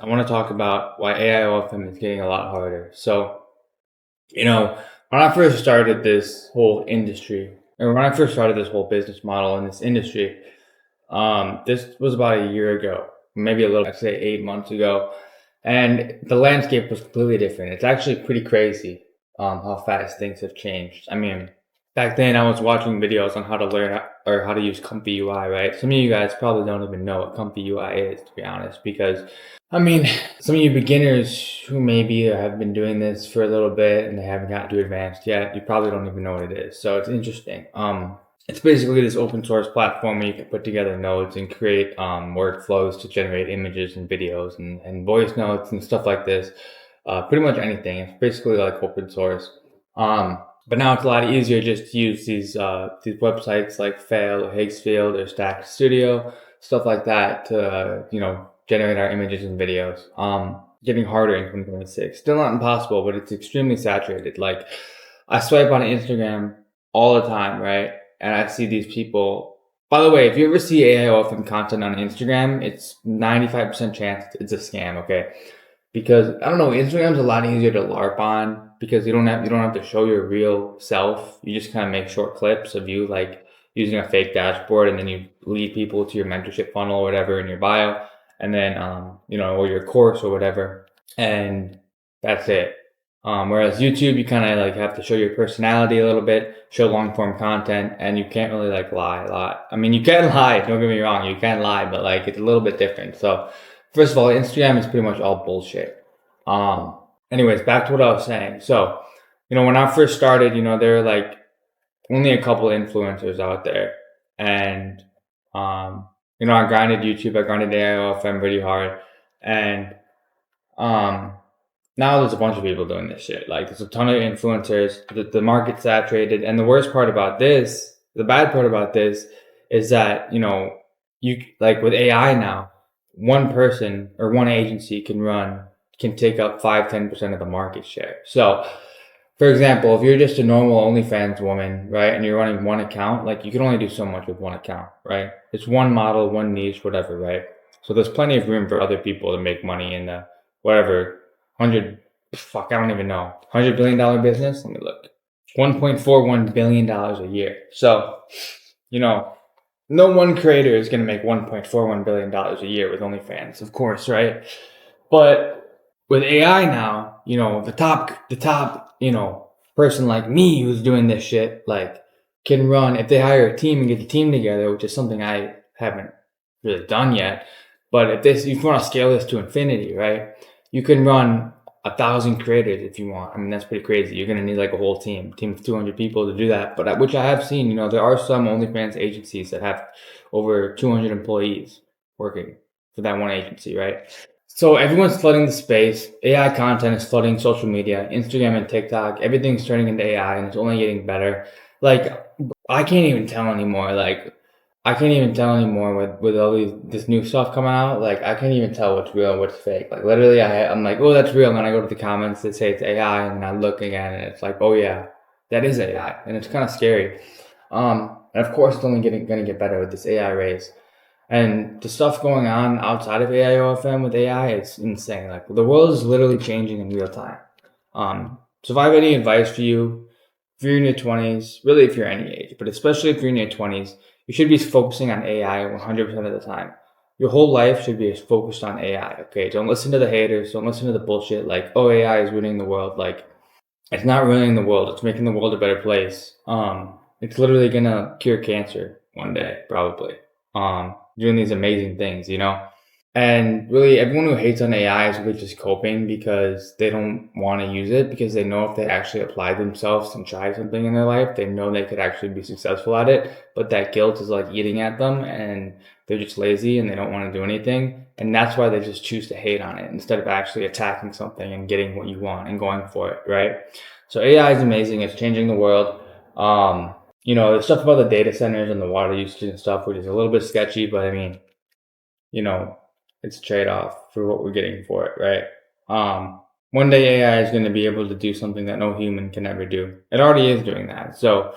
I want to talk about why AI OFM is getting a lot harder. You know, when I first started this whole industry, or when I first started this whole business model in this industry, this was about a year ago, maybe a little, I'd say 8 months ago, and the landscape was completely different. It's actually pretty crazy, how fast things have changed. I mean, back then I was watching videos on how to learn or how to use Comfy UI, right? Some of you guys probably don't even know what Comfy UI is, to be honest, because I mean, some of you beginners who maybe have been doing this for a little bit and they haven't gotten too advanced yet, you probably don't even know what it is. So it's interesting. It's basically this open source platform where you can put together nodes and create workflows to generate images and videos and voice notes and stuff like this. Pretty much anything. It's basically like open source. But now it's a lot easier just to use these websites like Fail or Higgsfield or Stack Studio, stuff like that to generate our images and videos. Getting harder in 2026. Still not impossible, but it's extremely saturated. Like I swipe on Instagram all the time, right? And I see these people. By the way, if you ever see AIOFM content on Instagram, it's 95% chance it's a scam, okay? Because I don't know, Instagram's a lot easier to LARP on because you don't have to show your real self. You just kind of make short clips of you like using a fake dashboard, and then you lead people to your mentorship funnel or whatever in your bio, and then or your course or whatever, and that's it. Whereas YouTube, you kind of like have to show your personality a little bit, show long form content, and you can't really like lie a lot. I mean, you can lie, don't get me wrong, you can lie, but like it's a little bit different. So first of all, Instagram is pretty much all bullshit. Anyways, back to what I was saying. So, when I first started, there were like only a couple influencers out there, and I grinded YouTube, I grinded AIOFM really hard, and now there's a bunch of people doing this shit. Like there's a ton of influencers. The market's saturated, and the worst part about this, the bad part about this, is that you like with AI now, one person or one agency can take up 5-10% of the market share. So, for example, if you're just a normal OnlyFans woman, right, and you're running one account, like you can only do so much with one account, right? It's one model, one niche, whatever, right? So there's plenty of room for other people to make money in the whatever I don't even know, $100 billion business. Let me look. $1.41 billion a year. So, no one creator is going to make $1.41 billion a year with OnlyFans, of course, right? But with AI now, the top, person like me who's doing this shit, like can run, if they hire a team and get the team together, which is something I haven't really done yet. But if you want to scale this to infinity, right? You can run 1,000 creators if you want. I mean, that's pretty crazy. You're going to need like a whole team of 200 people to do that. But which I have seen, there are some OnlyFans agencies that have over 200 employees working for that one agency, right? So everyone's flooding the space. AI content is flooding social media, Instagram and TikTok. Everything's turning into AI, and it's only getting better. Like, I can't even tell anymore. With all this new stuff coming out. Like, I can't even tell what's real and what's fake. Like, literally, I'm like, oh, that's real. And then I go to the comments that say it's AI, and then I look again, and it's like, oh yeah, that is AI, and it's kind of scary. And of course, it's only going to get better with this AI race. And the stuff going on outside of AIOFM with AI, it's insane. Like the world is literally changing in real time. So if I have any advice for you, if you're in your 20s, really if you're any age, but especially if you're in your 20s, you should be focusing on AI 100% of the time. Your whole life should be focused on AI, okay? Don't listen to the haters. Don't listen to the bullshit like, oh, AI is ruining the world. Like, it's not ruining the world. It's making the world a better place. It's literally going to cure cancer one day, probably. Doing these amazing things, And really, everyone who hates on AI is really just coping because they don't want to use it, because they know if they actually apply themselves and try something in their life, they know they could actually be successful at it. But that guilt is like eating at them, and they're just lazy and they don't want to do anything. And that's why they just choose to hate on it instead of actually attacking something and getting what you want and going for it, right? So AI is amazing. It's changing the world. The stuff about the data centers and the water usage and stuff, which is a little bit sketchy, but I mean, it's a trade-off for what we're getting for it, right? One day AI is going to be able to do something that no human can ever do. It already is doing that. So,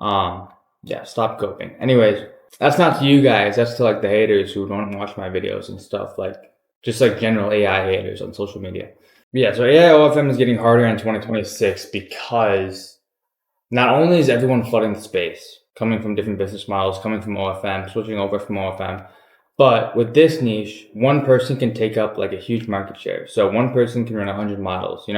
stop coping. Anyways, that's not to you guys. That's to like the haters who don't watch my videos and stuff. Like, just like general AI haters on social media. Yeah, so AI OFM is getting harder in 2026 because not only is everyone flooding the space, coming from different business models, coming from OFM, switching over from OFM, but with this niche, one person can take up like a huge market share. So one person can run 100 models,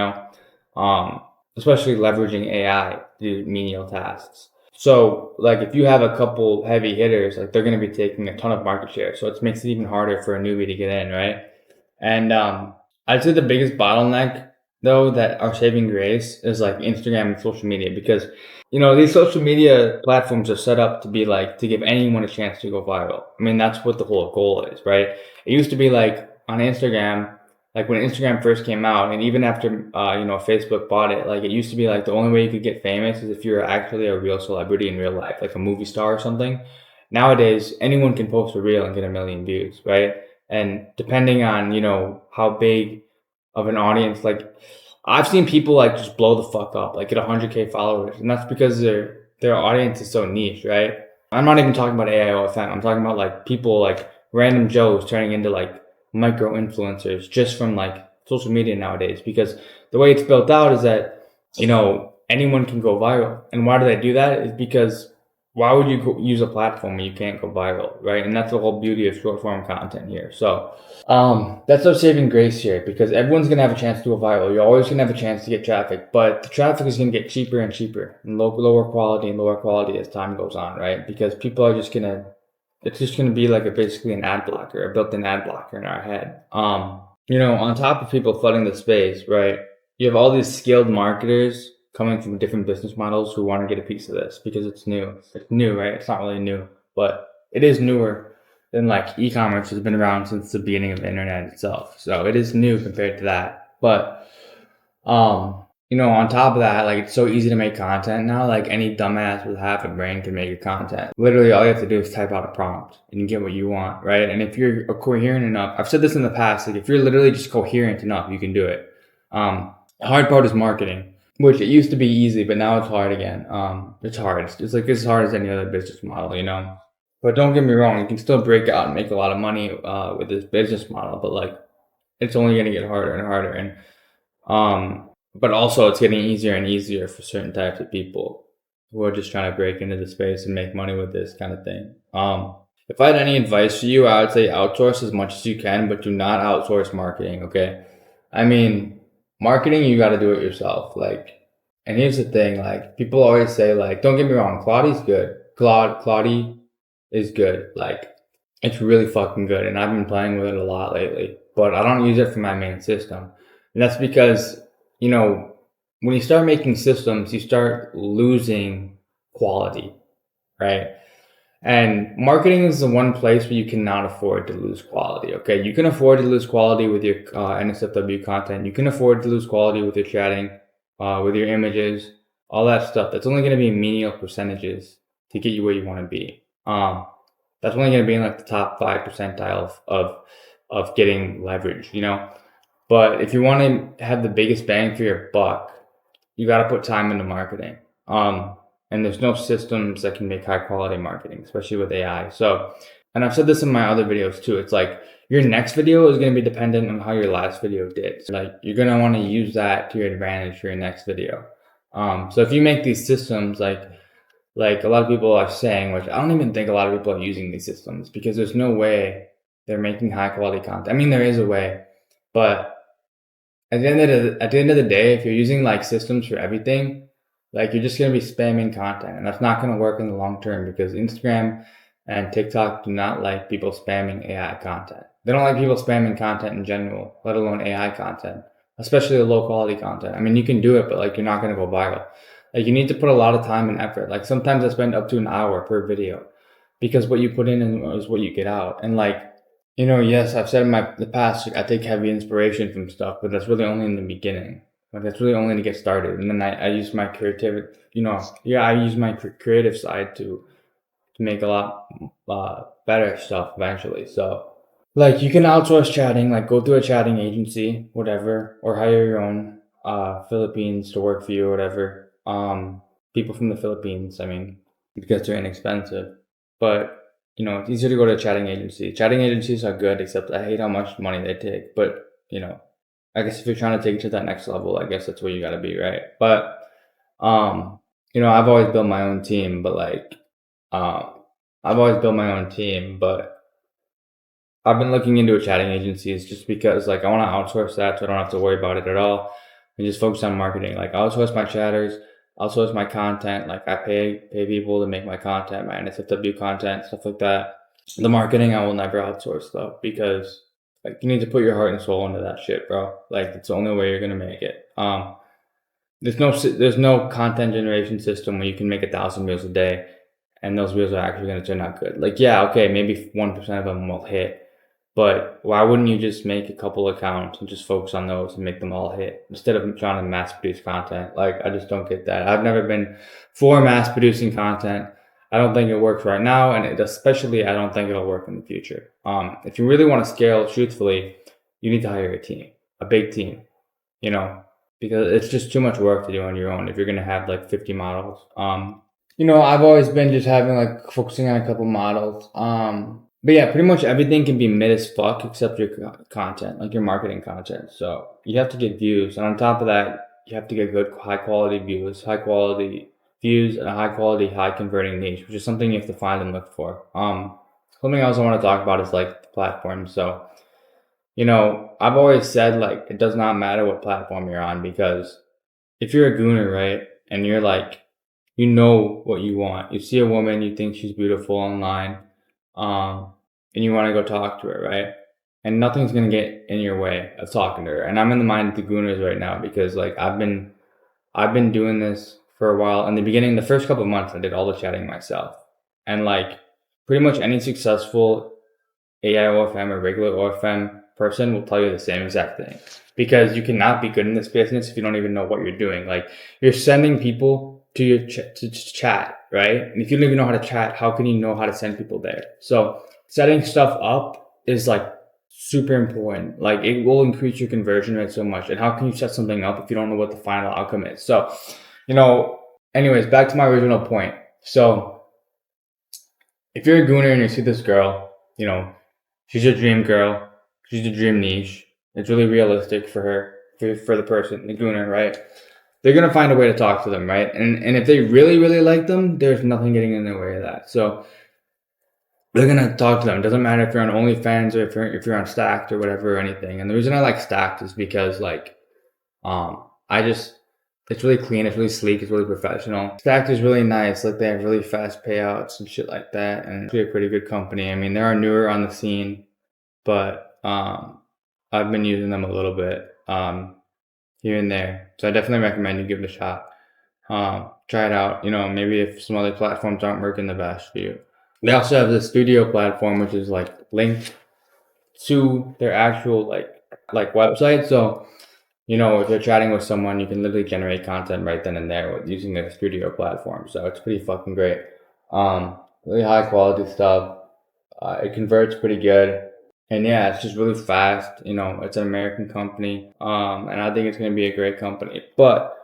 um, especially leveraging AI to do menial tasks. So like if you have a couple heavy hitters, like they're going to be taking a ton of market share. So it makes it even harder for a newbie to get in, right? And I'd say the biggest bottleneck though that are saving grace is like Instagram and social media because these social media platforms are set up to be like to give anyone a chance to go viral. I mean that's what the whole goal is, right? It used to be like on Instagram, like when Instagram first came out, and even after Facebook bought it, like it used to be like the only way you could get famous is if you're actually a real celebrity in real life, like a movie star or something. Nowadays, anyone can post a reel and get a million views, right? And depending on how big of an audience, like I've seen people like just blow the fuck up, like get 100K followers, and that's because their audience is so niche, right? I'm not even talking about AIOFM. I'm talking about like people like random Joes turning into like micro influencers just from like social media nowadays. Because the way it's built out is that anyone can go viral, and why do they do that? Is because why would you use a platform where you can't go viral, right? And that's the whole beauty of short form content here. So that's our saving grace here because everyone's gonna have a chance to go viral. You're always gonna have a chance to get traffic, but the traffic is gonna get cheaper and cheaper and lower quality and lower quality as time goes on, right? Because people are it's just gonna be like basically an ad blocker, a built-in ad blocker in our head. On top of people flooding the space, right? You have all these skilled marketers coming from different business models who want to get a piece of this because it's new. It's new, right? It's not really new, but it is newer than like e-commerce has been around since the beginning of the internet itself. So it is new compared to that. But on top of that, like it's so easy to make content now. Like any dumbass with half a brain can make a content. Literally, all you have to do is type out a prompt and you get what you want, right? And if you're coherent enough, I've said this in the past. Like if you're literally just coherent enough, you can do it. The hard part is marketing, which it used to be easy, but now it's hard again. It's hard. It's just like as hard as any other business model. But don't get me wrong, you can still break out and make a lot of money with this business model, but like it's only going to get harder and harder. And but also it's getting easier and easier for certain types of people who are just trying to break into the space and make money with this kind of thing. If I had any advice for you, I would say outsource as much as you can, but do not outsource marketing. Okay, I mean, marketing you got to do it yourself. Like, and here's the thing: like people always say, like, don't get me wrong, Claudie's good. Claudie is good. Like, it's really fucking good, and I've been playing with it a lot lately. But I don't use it for my main system, and that's because when you start making systems, you start losing quality, right? And marketing is the one place where you cannot afford to lose quality. Okay, you can afford to lose quality with your NSFW content. You can afford to lose quality with your chatting, with your images, all that stuff. That's only going to be menial percentages to get you where you want to be. That's only going to be in like the top 5 percentile of getting leverage. But if you want to have the biggest bang for your buck, you got to put time into marketing. And there's no systems that can make high quality marketing, especially with AI. So, and I've said this in my other videos too. It's like your next video is going to be dependent on how your last video did. So like you're going to want to use that to your advantage for your next video. So if you make these systems like a lot of people are saying, which I don't even think a lot of people are using these systems because there's no way they're making high quality content. I mean, there is a way, but at the end of the day, if you're using like systems for everything, like you're just gonna be spamming content, and that's not gonna work in the long term because Instagram and TikTok do not like people spamming AI content. They don't like people spamming content in general, let alone AI content, especially the low quality content. I mean, you can do it, but like you're not gonna go viral. Like you need to put a lot of time and effort. Like sometimes I spend up to an hour per video because what you put in is what you get out, and like yes, I've said in the past, like, I take heavy inspiration from stuff, but that's really only in the beginning. Like that's really only to get started, and then I use my creative, I use my creative side to make a lot better stuff eventually. So, like you can outsource chatting, like go through a chatting agency, whatever, or hire your own Philippines to work for you, or whatever. People from the Philippines, I mean, because they're inexpensive, but it's easier to go to a chatting agency. Chatting agencies are good, except I hate how much money they take. But, I guess if you're trying to take it to that next level, I guess that's where you gotta be, right? But, um, I've always built my own team, but um, I've always built my own team, but I've been looking into chatting agencies just because, like, I want to outsource that so I don't have to worry about it at all and just focus on marketing. Like, outsource my chatters, outsource my content. Like, I pay people to make my content, my NSFW content, stuff like that. The marketing I will never outsource though, because like you need to put your heart and soul into that shit, bro. Like it's the only way you're gonna make it. There's no content generation system where you can make 1,000 views a day, and those views are actually gonna turn out good. Like yeah, okay, maybe 1% of them will hit, but why wouldn't you just make a couple accounts and just focus on those and make them all hit instead of trying to mass produce content? Like I just don't get that. I've never been for mass producing content. I don't think it works right now, and especially I don't think it'll work in the future. If you really want to scale truthfully, you need to hire a team, a big team, you know, because it's just too much work to do on your own if you're gonna have like 50 models. I've always been just having like focusing on a couple models. But yeah, pretty much everything can be mid as fuck except your content, like your marketing content. So you have to get views, and on top of that, you have to get good, high quality views, and a high quality, high converting niche, which is something you have to find and look for. Something else I want to talk about is like the platform. So, I've always said like it does not matter what platform you're on, because if you're a gooner, right, and you're like, you know what you want. You see a woman, you think she's beautiful online, and you want to go talk to her, right? And nothing's gonna get in your way of talking to her. And I'm in the mind of the gooners right now because like I've been doing this for a while. In the beginning, the first couple of months, I did all the chatting myself, and like pretty much any successful AI OFM or regular OFM person will tell you the same exact thing. Because you cannot be good in this business if you don't even know what you're doing. Like you're sending people to your to chat, right? And if you don't even know how to chat, how can you know how to send people there? So setting stuff up is like super important. Like it will increase your conversion rate so much. And how can you set something up if you don't know what the final outcome is? So, anyways, back to my original point. So if you're a gooner and you see this girl, she's your dream girl. She's the dream niche. It's really realistic for her, for the person, the gooner, right? They're going to find a way to talk to them, right? And if they really, really like them, there's nothing getting in their way of that. So they're going to talk to them. It doesn't matter if you're on OnlyFans or if you're on Stacked or whatever or anything. And the reason I like Stacked is because it's really clean, it's really sleek, it's really professional. Stacked is really nice. Like they have really fast payouts and shit like that. And it's really a pretty good company. I mean, they are newer on the scene, but I've been using them a little bit here and there. So I definitely recommend you give it a shot. Try it out. Maybe if some other platforms aren't working the best for you. They also have the studio platform, which is like linked to their actual like website. So if you're chatting with someone, you can literally generate content right then and there with using their studio platform. So it's pretty fucking great. Really high quality stuff. It converts pretty good. And yeah, it's just really fast. It's an American company. And I think it's going to be a great company. But,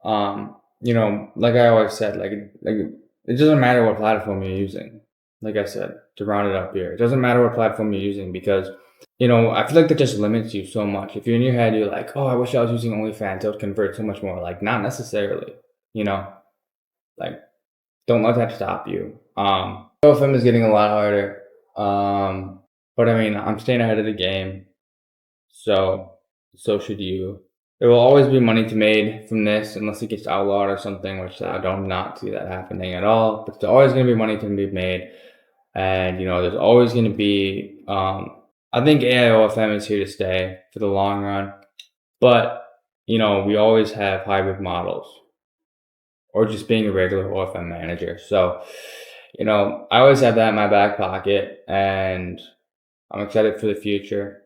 like I always said, like it doesn't matter what platform you're using. Like I said, to round it up here, it doesn't matter what platform you're using because, I feel like that just limits you so much. If you're in your head, you're like, oh, I wish I was using OnlyFans. It would convert so much more. Like, not necessarily, like, don't let that stop you. OFM is getting a lot harder. But I mean, I'm staying ahead of the game. So should you. There will always be money to be made from this unless it gets outlawed or something, which I don't not see that happening at all. But there's always going to be money to be made. And, there's always going to be, I think AIOFM is here to stay for the long run. But, we always have hybrid models or just being a regular OFM manager. So, I always have that in my back pocket and I'm excited for the future.